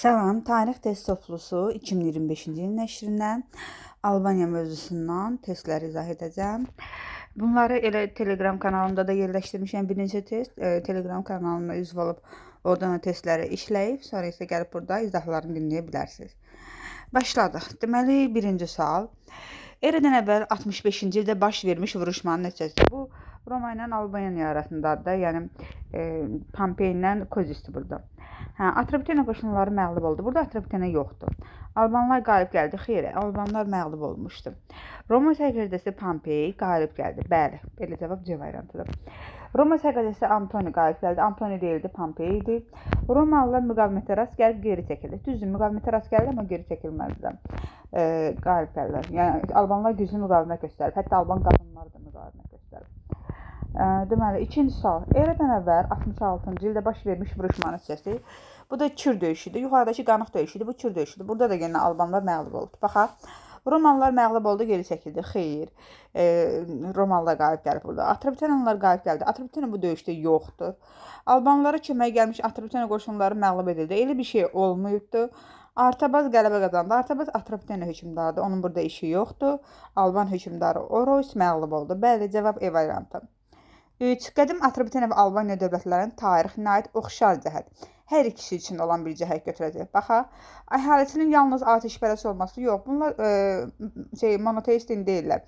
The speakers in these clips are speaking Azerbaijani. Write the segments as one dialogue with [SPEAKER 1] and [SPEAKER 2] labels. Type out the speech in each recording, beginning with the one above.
[SPEAKER 1] Salam, tarix test toplusu 2025-ci ilin nəşrindən Albaniya mövzusundan testləri izah edəcəm. Bunları elə Telegram kanalımda da yerləşdirmişəm. Birinci test Telegram kanalına üzv olub oradan testləri işləyib, sonra isə gəlib burada izahlarını dinləyə bilərsiniz. Başladıq. Deməli, birinci sual. Eradan əvvəl 65-ci ildə baş vermiş vuruşmanın nəticəsində bu Roma ilə Albaniya arasındadır. Yəni Pompey ilə Kozisdir burada. Atropatena qoşunları məğlub oldu. Burada Atropatena yoxdur. Albanlar qalib gəldi. Xeyr, Albanlar məğlub olmuşdu. Roma sərkərdəsi Pompey qalib gəldi. Bəli, belə cavab C variantıdır. Roma sərkərdəsi Antoni qalib gəldi. Antoni deyildi, Pompey idi. Romalılar müqavimətə rast gəlib geri çəkildi. Düzdür, müqavimətə rast gəldi, amma geri çəkilməzdi. Qalib gəldilər. Yəni Albanlar güclü müqavimət göstərib. Hətta Alban qadınları da müqavimət göstərib. Deməli, ikinci sual. Eradan əvvəl 66-cı ildə baş vermiş vuruşma nəticəsi. Bu da Kür döyüşüdür. Yuxarıdakı Qanıq döyüşüdür. Bu Kür döyüşüdür. Burada da yenə Albanlar məğlub oldu. Baxaq. Romalılar məğlub oldu, geri çəkildi. Xeyr. Romalılar qalib gəlib burada. Atropatenalılar qalib gəldi. Atropatena bu döyüşdə yoxdur. Albanlara kömək gəlmiş Atropatena qoşunları məğlub edildi. Elə bir şey olmayıbdı. Artabaz qələbə qazandı. Artabaz Atropatena hökmdarıdır. Onun burada işi yoxdur. Alban hökmdarı Oroys məğlub oldu. Bəli, cavab E variantı. 3. Qədim Atropatena və Albaniya dövlətlərinin tarixinə aid oxşar cəhət. Hər ikisi üçün olan bir cəhət götürəcək. Baxaq. Əhalisinin yalnız atəşpərəst olması yox. Bunlar monoteist din deyirlər.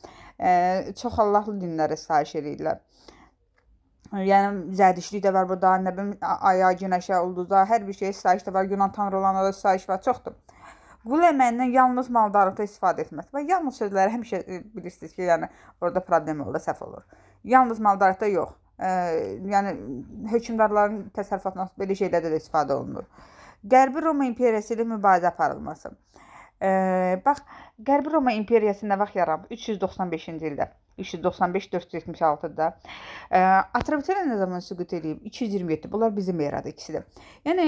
[SPEAKER 1] Çox Allahlı dinlərə sitayiş edirlər. Yəni zərdiştlik də var burada, nə bilim aya, günəşə, ulduza, hər bir şey sitayiş də var. Yunan tanrılarına da sitayiş var, çoxdur. Qul əməyindən yalnız maldarlıqda istifadə etmək. Və yalnız sözləri həmişə bilirsiniz ki, yəni orada problem olur, səhv olur. Yalnız maldarlıqda yox. Yəni hökmdarların təsərrüfatında belə şeylərdə də istifadə olunur. Qərbi Roma imperiyası ilə mübarizə aparılması. Bax, Qərbi Roma imperiyası nə vaxt yaranıb? 395-ci ildə. 395-476-da. Atropatena nə zaman süqut edib? 227. Bunlar bizim erada ikisi də. Yəni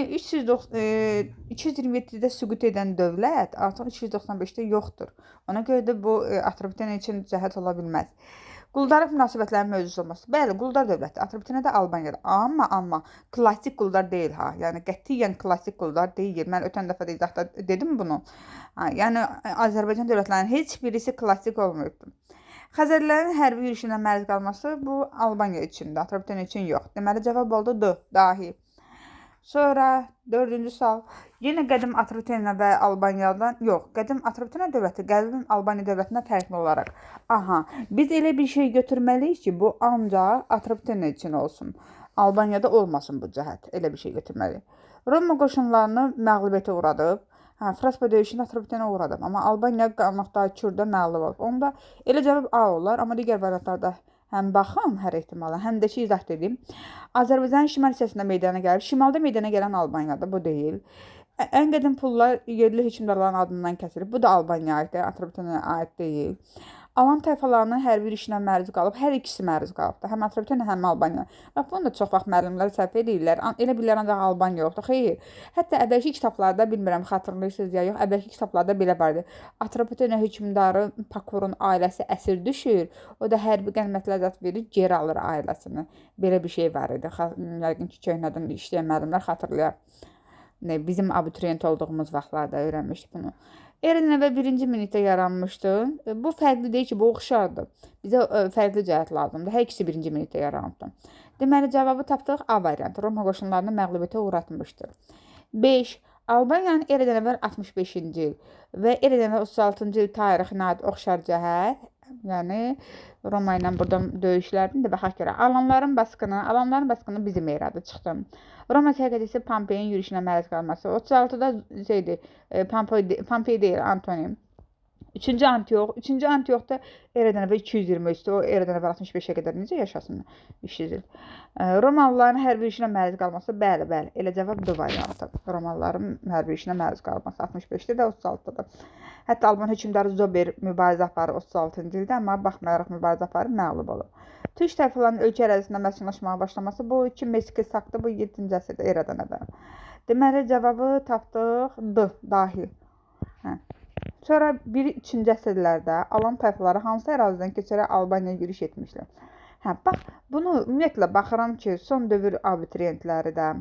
[SPEAKER 1] 227-də süqut edən dövlət artıq 395-də yoxdur. Ona görə də bu Atropatena üçün cəhət ola bilməz. Quldarlıq münasibətlərinin mövzusu olması. Bəli, quldar dövlətdir. Atropatena da Albaniyada. Amma klassik quldar deyil ha. Yəni qətiyyən klassik quldar deyil. Mən ötən dəfə də izahda dedim bunu. Yəni Azərbaycan dövlətlərinin heç birisi klassik olmayıbdır. Xəzərlərin hərbi yürüşündən məruz qalması bu Albaniya üçündür. Atropatena üçün yox. Deməli cavab oldu D, dahi. Sonra 4-cü sual. Yenə qədim Atropatena və Albaniyadan yox. Qədim Atropatena dövləti qədim Albaniya dövlətindən fərqli olaraq. Aha, biz elə bir şey götürməliyik ki, bu ancaq Atropatena üçün olsun. Albaniyada olmasın bu cəhət. Elə bir şey götürməliyik. Roma qoşunlarını məğlubiyyətə uğradıb. Fraspa döyüşündə Atropatena uğradıb. Amma Albaniya Qanaqda, Kürdə məğlub olub. Onda elə cavab A olar, amma digər variantlarda həm baxın hər ehtimala, həm də ki izah dedim. Azərbaycanın şimal hissəsində meydana gəlib. Şimalda meydana gələn Albaniyadır, bu deyil. Ən qədim pullar yerli hökmdarların adından kəsilib. Bu da Albaniyaya aiddir, Atropatena aid deyil. Alan tayfalarının hərbi yürüşünə məruz qalıb. Hər ikisi məruz qalıbdır. Həm Atropatena, həm Albaniya. Bax, bunu da çox vaxt müəllimlər səhv edirlər. Elə bilirlər ancaq Albaniya yoxdur. Xeyr. Hətta əvvəlki kitablarda, bilmirəm, xatırlayırsınız ya yox, əvvəlki kitablarda belə vardı. Atropatena hökmdarı Pakorun ailəsi əsir düşür. O da hərbi qənimətlər zət verir, geri alır ailəsini. Belə bir şey var idi. Yəqin ki, köhnədən işləyən müəllimlər xatırlayar. Bizim abituriyent olduğumuz vaxtlarda öyrənmişdik bunu. Eradan əvvəl 1-ci minillikdə yaranmışdı. Bu fərqli deyil ki, bu oxşardır. Bizə fərqli cəhət lazımdır. Hər ikisi 1-ci minillikdə yaranıbdır. Deməli, cavabı tapdıq A variantı. Roma qoşunlarını məğlubiyyətə uğratmışdır. 5. Albaniyanın eradan əvvəl 65-ci il və eradan əvvəl 36-cı il tarixinə aid oxşar cəhət. Yəni Roma ilə burada döyüşlərdən də baxaq görə. Alanların basqını bizim erada çıxdı. Roma sərkərdəsi Pompeyin yürüşünə məruz qalması. 36-da Pompey deyil, Antoni. 3-cü Antioxda eradan əvvəl 223-dür. O eradan əvvəl 65-ə qədər necə yaşasın? 300 il. Romalıların hərbi yürüşünə məruz qalması. Bəli. Elə cavab D variantı. Romalıların hərbi yürüşünə məruz qalması 65-də də 36-da da. Hətta Alban hökmdarı Zober mübarizə aparır 36-cı ildə, amma baxmayaraq mübarizə aparır, məğlub olur. Türk tayfalarının ölkə ərazisində məskunlaşmağa başlaması bu 2 Meksika saxtı bu 7-ci əsrdə eradan əvvəl. Deməli cavabı tapdıq D, dahi. Sonra 1-3-cü əsrlərdə Alan tayfaları hansı ərazidən keçərək Albaniyaya yürüş etmişlər? Bax, bunu ümumiyyətlə baxıram ki, son dövr abituriyentləri də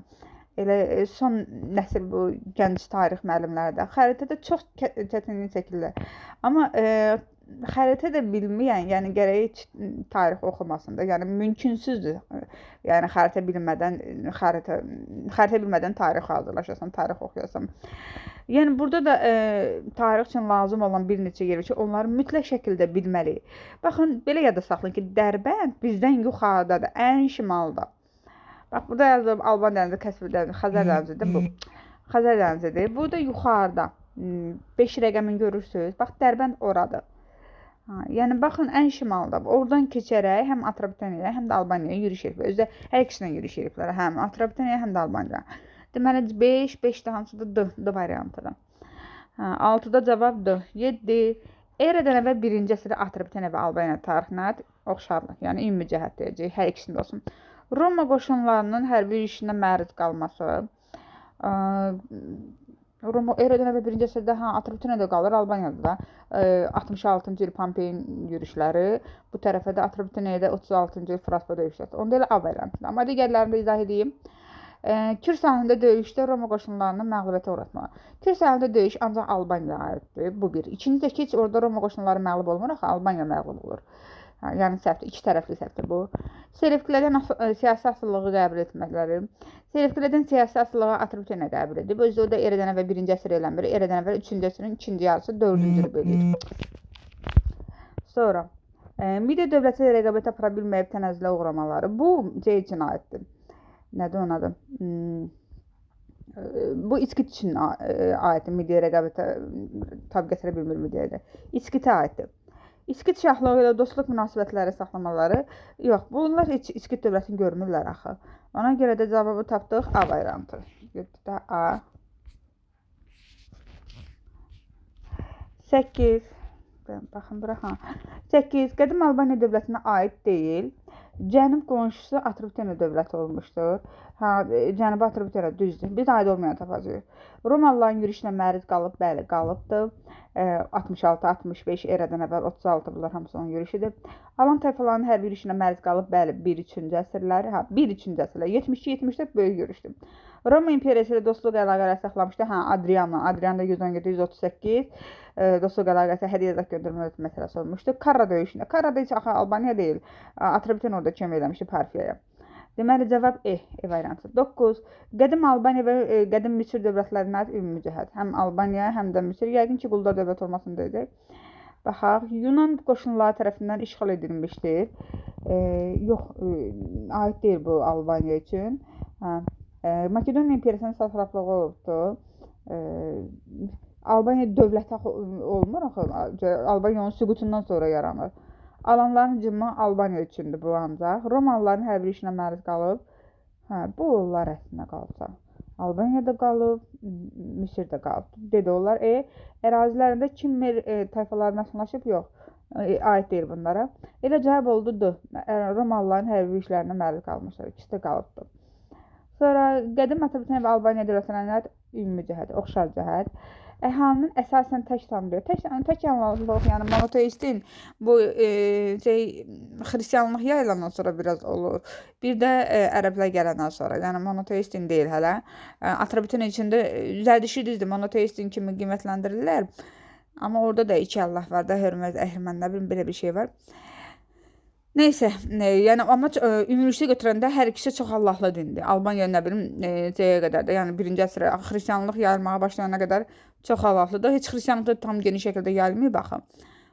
[SPEAKER 1] Elə son nəsil bu gənc tarix müəllimləri də xəritədə çox çətinlik çəkirlər. Amma xəritə də bilməyən, yəni gərək heç tarix oxumasın da. Yəni mümkünsüzdür. Yəni xəritə bilmədən tarix hazırlaşasan, tarix oxuyasan. Yəni burada da tarix üçün lazım olan bir neçə yer var ki, onları mütləq şəkildə bilməliyik. Baxın, belə yada saxlayın ki, Dərbənd bizdən yuxarıdadır, ən şimalda. Bax, burada yazılıb Alban dənizi, Kəspi dənizi, Xəzər dənizidir bu. Xəzər dənizidir. Burada yuxarıda 5 rəqəmini görürsünüz. Bax, Dərbənd oradır. Yəni baxın, ən şimalda. Oradan keçərək həm Atropatenaya, həm də Albaniyaya yürüyüş ediblər. Özdə hər ikisindən yürüyüş ediblər. Həm Atropatenaya, həm də Albaniyaya. Deməli 5 də hansıdır? D variantıdır. 6-da cavab D. 7. Eradan əvvəl 1-ci əsrdə Atropatena və Albaniya tarixinə oxşarlıq, yəni ümumi cəhət deyəcək, hər ikisində olsun. Roma qoşunlarının hərbi yürüşünə məruz qalması. Eradan əvvəl 1-ci əsrdə Atropatenada qalır, Albaniyada da 66-cı il Pompeyin yürüşləri, bu tərəfə də Atropatenaya 36-cı il Fraspa döyüşləri. Onda elə A variantıdır. Amma digərlərini də izah edeyim. Kür sahilində döyüşdə Roma qoşunlarını məğlubiyyətə uğratmalı. Kür sahilində döyüş ancaq Albaniyaya aiddir. Bu bir. İkinci də ki, heç orada Roma qoşunları məğlub olmur, axı Albaniya məğlub olur. Yəni səhvdir, iki tərəfli səhvdir bu. Selevkilərdən siyasi asılılığı qəbul etməkləri. Selevkilərdən siyasi asılılığı Atropatena qəbul edib. Özü o da eradan əvvəl 1-ci əsr eləmir. Eradan əvvəl 3-cü əsrin 2-ci yarısı 4-cü il bölür. Sonra Midiya dövləti rəqabət apara bilməyib tənəzzülə uğramaları. Bu üçün aiddir. Nədir onun adı? Bu İskit üçün aiddir. Midiya rəqabətə tab gətirə bilmir Midiyada. İskitə aiddir. İskit şahlığı ilə dostluq münasibətləri saxlamaları. Yox, bunlar heç İskit dövlətini görmürlər axı. Ona görə də cavabı tapdıq A variantı. Götürdə A. 8. Baxın bura. 8. Qədim Albaniya dövlətinə aid deyil. Cənub qonşusu Atropatena dövləti olmuşdur. Cənubi Atropatena düzdür. Biz aid olmayan tapacağıq. Romalıların yürüyüşünə məruz qalıb, bəli, qalıbdır. 66-65 eradan əvvəl 36 bunlar hamısı onun yürüyüşüdür. Alan tayfalarının hərbi yürüyüşünə məruz qalıb, bəli, 1-3-cü əsrlər, 1-3-cü əsrlər, 72-74 böyük yürüyüşdür. Roma imperiyası ilə dostluq əlaqələri saxlamışdı. Adrianla 117-138 dostluq əlaqəsi hədiyyədə göndərmə məsələsi olmuşdu. Karra döyüşündə. Karrada heç axı Albaniya deyil. Atropatena orada kömək eləmişdi Parfiyaya. Deməli cavab E variantı. 9. Qədim Albaniya və qədim Misir dövlətlərinə aid ümumi cəhət. Həm Albaniya, həm də Misir. Yəqin ki, quldar dövlət olmasını deyəcək. Baxaq, Yunan qoşunları tərəfindən işğal edilmişdir. Yox, aid deyil bu Albaniya üçün. Makedoniya imperiyasının satraplığı olubdur. Albaniya dövləti olmur axı. Albaniya onun süqutundan sonra yaranır. Alanların hücumu Albaniya üçündür bu ancaq. Romalıların hərbi işinə məruz qalıb. Bu onlar əslində qalsa. Albaniyada qalıb, Misirdə qalıb. Dedi onlar, ərazilərində Kimmer tayfaları məskunlaşıb? Yox, aid deyil bunlara. Elə cavab oldu D. Romalıların hərbi işlərinə məruz qalmışlar. İkisi də qalıbdır. Sonra qədim Atropatena və Albaniya dövlətlərinə aid ümumi cəhət, oxşar cəhət. Əhalinin əsasən tək tanrı. Tək anlamlıq, yəni monoteistin bu xristianlıq yayılandan sonra biraz olur. Bir də ərəblər gələndən sonra. Yəni monoteistin deyil hələ. Atropatena içində zərdüştü düzdür, monoteistin kimi qiymətləndirirlər. Amma orada da iki Allah var da, hörmət, əhrəmən, nə bilim, belə bir şey var. Neysə, yəni amma ümumilikdə götürəndə hər ikisi çox Allahlı dindir. Albaniya nə bilim şeyə qədər də, yəni 1-ci əsrə xristianlıq yayılmağa başlayana qədər çox Allahlıdır. Heç xristianlıq tam geniş şəkildə yayılmıyor baxın.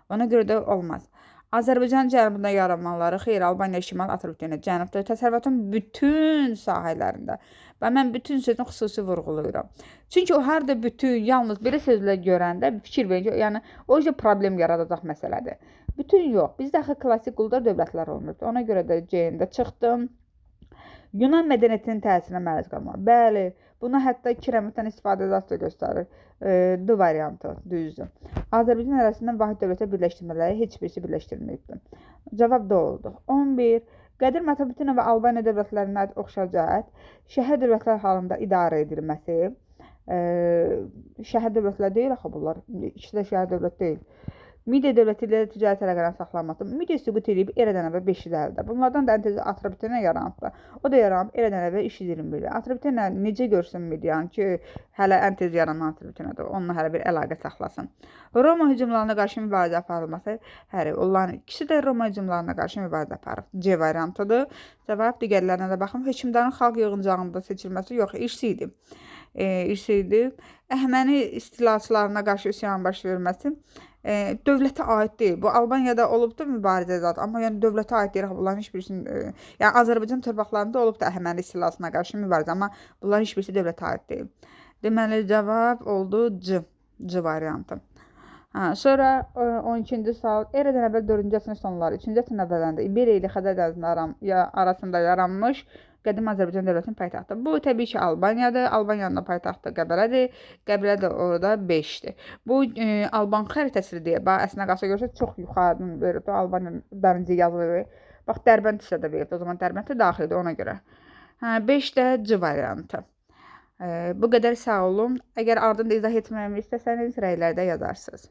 [SPEAKER 1] Ona görə də olmaz. Azərbaycan cənubunda yaranmaları, xeyr, Albaniya şimal, Atropatena cənubda təsərrüfatın bütün sahələrində. Və mən bütün sözünü xüsusi vurğulayıram. Çünki o harda bütün, yalnız belə sözlər görəndə fikir verir, yəni o yüzden problem yaradacaq məsələdir. Bütün yox. Bizdə axı klassik quldar dövlətlər olmuşdu. Ona görə də C-də çıxdım. Yunan mədəniyyətinin təsirinə məruz qalmaq. Bəli, buna hətta kirəmitdən istifadə da göstərir. D variantı, düzdür. Azərbaycan arasından vahid dövlətə birləşdirmələri heç birisi birləşdirməyibdir. Cavab da oldu. 11. Qədim Atropatena və Albaniya dövlətlərinə aid oxşar cəhət, şəhər dövlətlər halında idarə edilməsi. Şəhər dövlətlər deyil axı bunlar. İkisi də şəhər dövlət deyil. Midiya dövləti ilə ticarət əlaqələrini saxlaması. Midiya süqut edib eradan əvvəl 550-də. Bunlardan da ən tez Atropatena yarandı. O da yaranıb eradan əvvəl 321-də. Atropatena necə görsün Midiyanı ki, hələ ən tez yaranan Atropatenadır. Onunla hələ bir əlaqə saxlasın. Roma hücumlarına qarşı mübarizə aparılması. Həri, onların ikisi də Roma hücumlarına qarşı mübarizə aparıb. C variantıdır. Cavab digərlərinə də baxın. Hökmdarın xalq yığıncağında seçilməsi yox, irsi idi. İrsi idi. Əhəməni istilaçılarına qarşı üsyan baş verməsi dövlətə aid deyil. Bu Albaniyada olubdur mübarizə zad, amma yəni dövlətə aid deyil. Bunların heç birisinin yəni Azərbaycan torpaqlarında olubdur Əhəməni istilasına qarşı mübarizə, amma bunların heç birisi dövlətə aid deyil. Deməli cavab oldu C. C variantı. Sonra 12-ci sual. Eradan əvvəl 4-cü əsrin sonları, 3-cü əsrin əvvəllərində İberiya ilə Xəzər dənizi arasında yaranmış qədim Azərbaycan dövlətinin paytaxtı. Bu təbii ki Albaniyadır. Albaniyanın paytaxtı Qəbələdir. Qəbələ də orada 5-dir. Bu Alban xəritəsidir deyə. Bax əslində qalsa görsə çox yuxarıdan verir. Albaniyanın dənizi yazılır. Bax Dərbənd hissədə verir. O zaman Dərbənd də daxildir ona görə. 5 də C variantı. Bu qədər sağ olun. Əgər ardında izah etməyimi istəsəniz rəylərdə yazarsınız.